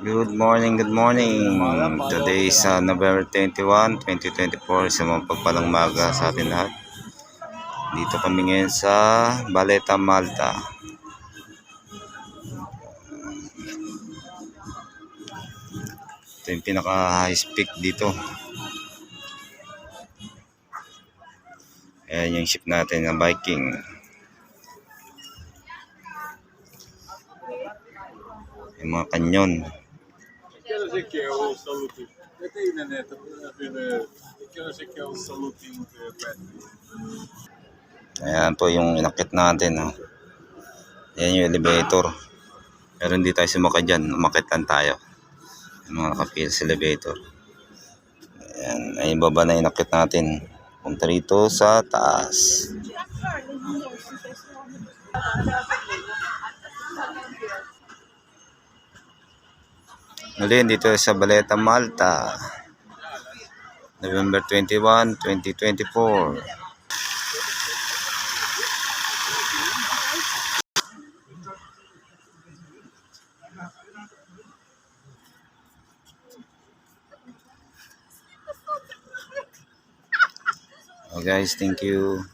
Good morning, good morning. Today is November 21, 2024. Sa mga pagpalang maga sa atin lahat. Dito kami ngayon sa Baleta, Malta. Ito yung pinaka high peak dito. Ayan yung ship natin na Viking. Yung mga kanyon. Aquelas é que é o salutinho. Até aí na neta, a ver. Aquelas é que é o salutinho de Batman. Ayan po yung inakit natin. Oh. Ayan yung elevator. Pero hindi tayo sumakay dyan. Umakit lang tayo. Yung mga nakapil sa elevator. Ayan. Ay baba na inakit natin. Punta rito sa taas. Muli dito sa Baleta, Malta. November 21, 2024. Okay guys, thank you.